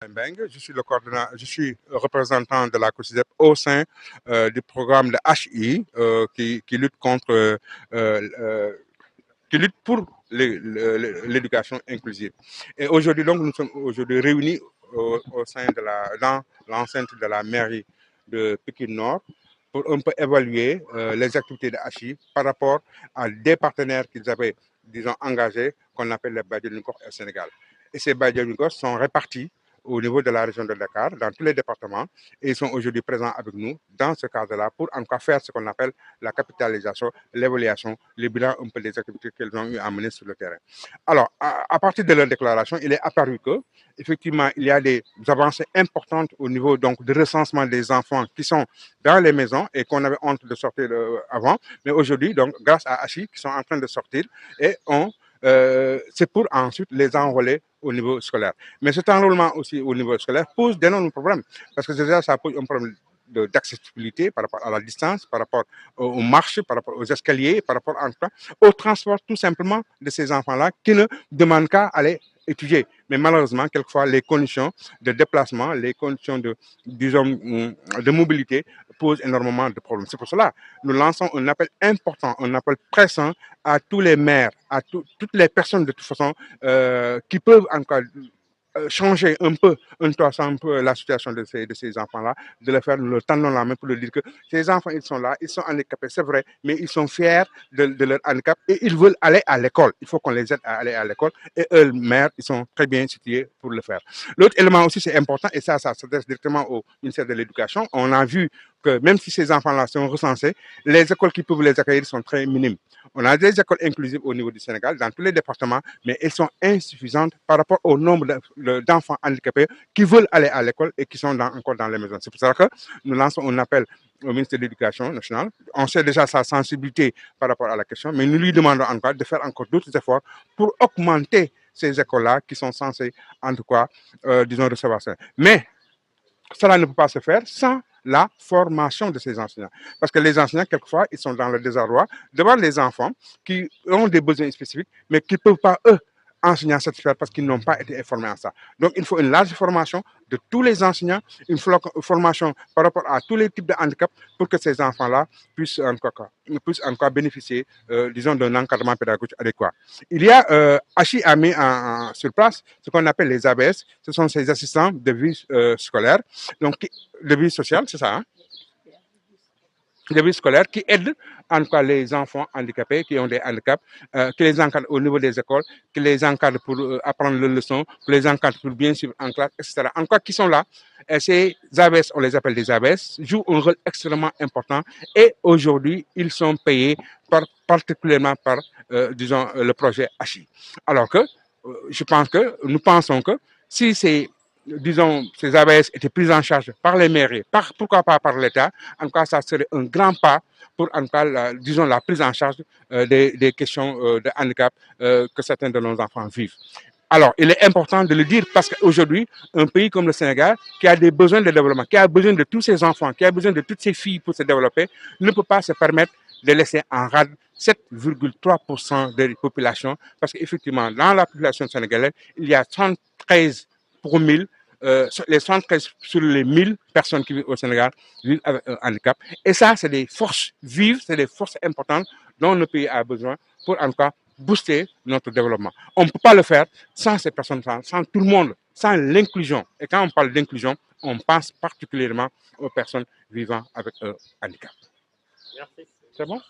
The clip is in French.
Je suis je suis représentant de la COSIDEP au sein du programme de HI qui lutte contre, qui lutte pour l'éducation inclusive. Et aujourd'hui, donc, nous sommes aujourd'hui réunis au sein de dans l'enceinte de la mairie de Pékin Nord pour un peu évaluer les activités de HI par rapport à des partenaires qu'ils avaient, disons, engagés, qu'on appelle les Badianikos au Sénégal. Et ces Badianikos sont répartis au niveau de la région de Dakar, dans tous les départements, et ils sont aujourd'hui présents avec nous dans ce cadre-là pour en faire ce qu'on appelle la capitalisation, l'évaluation, le bilan un peu des activités qu'elles ont eu à mener sur le terrain. Alors, à partir de leur déclaration, il est apparu que, effectivement, il y a des avancées importantes au niveau donc de recensement des enfants qui sont dans les maisons et qu'on avait honte de sortir avant, mais aujourd'hui, donc, grâce à Hachi, qui sont en train de sortir et c'est pour ensuite les enrôler au niveau scolaire. Mais cet enrôlement aussi au niveau scolaire pose d'énormes problèmes parce que déjà, ça pose un problème d'accessibilité par rapport à la distance, par rapport aux marches, par rapport aux escaliers, par rapport en tout cas, au transport tout simplement de ces enfants-là qui ne demandent qu'à aller étudier. Mais malheureusement, quelquefois, les conditions de déplacement, les conditions disons, de mobilité posent énormément de problèmes. C'est pour cela que nous lançons un appel important, un appel pressant à tous les maires, à toutes les personnes de toute façon qui peuvent encore changer un peu la situation de ces enfants-là, de le faire, nous leur tendons la main pour leur dire que ces enfants, ils sont là, ils sont handicapés, c'est vrai, mais ils sont fiers de leur handicap et ils veulent aller à l'école. Il faut qu'on les aide à aller à l'école et eux, maires, ils sont très bien situés pour le faire. L'autre élément aussi, c'est important, et ça s'adresse directement au ministère de l'Éducation. On a vu que même si ces enfants-là sont recensés, les écoles qui peuvent les accueillir sont très minimes. On a des écoles inclusives au niveau du Sénégal, dans tous les départements, mais elles sont insuffisantes par rapport au nombre d'enfants handicapés qui veulent aller à l'école et qui sont encore dans les maisons. C'est pour ça que nous lançons un appel au ministre de l'Éducation nationale. On sait déjà sa sensibilité par rapport à la question, mais nous lui demandons encore de faire encore d'autres efforts pour augmenter ces écoles-là qui sont censées, en tout cas, disons, recevoir ça. Mais cela ne peut pas se faire sans la formation de ces enseignants. Parce que les enseignants, quelquefois, ils sont dans le désarroi devant les enfants qui ont des besoins spécifiques, mais qui ne peuvent pas, eux, enseigner à cette sphère parce qu'ils n'ont pas été formés à ça. Donc, il faut une large formation de tous les enseignants, une formation par rapport à tous les types de handicaps pour que ces enfants-là puissent encore bénéficier, disons, d'un encadrement pédagogique adéquat. Il y a, Hachi a mis sur place ce qu'on appelle les ABS, ce sont ces assistants de vie scolaire, donc de vie sociale, c'est ça, hein? De vie scolaire qui aident en quoi les enfants handicapés qui ont des handicaps, qui les encadrent au niveau des écoles, qui les encadrent pour apprendre les leçons, qui les encadrent pour bien suivre en classe, etc. En quoi qui sont là, et ces ABS, on les appelle des ABS, jouent un rôle extrêmement important et aujourd'hui, ils sont payés particulièrement par, disons, le projet HI. Alors que je pense que, nous pensons que si c'est disons, ces ABS étaient prises en charge par les mairies, pourquoi pas par l'État, en tout cas, ça serait un grand pas pour, en tout cas, disons, la prise en charge des questions de handicap que certains de nos enfants vivent. Alors, il est important de le dire parce qu'aujourd'hui, un pays comme le Sénégal, qui a des besoins de développement, qui a besoin de tous ses enfants, qui a besoin de toutes ses filles pour se développer, ne peut pas se permettre de laisser en rade 7,3% de la population, parce qu'effectivement, dans la population sénégalaise, il y a 113 pour 1000, les 113 sur les 1000 personnes qui vivent au Sénégal vivent avec un handicap. Et ça, c'est des forces vives, c'est des forces importantes dont le pays a besoin pour, en tout cas, booster notre développement. On ne peut pas le faire sans ces personnes, sans tout le monde, sans l'inclusion. Et quand on parle d'inclusion, on pense particulièrement aux personnes vivant avec un handicap. Merci. C'est bon?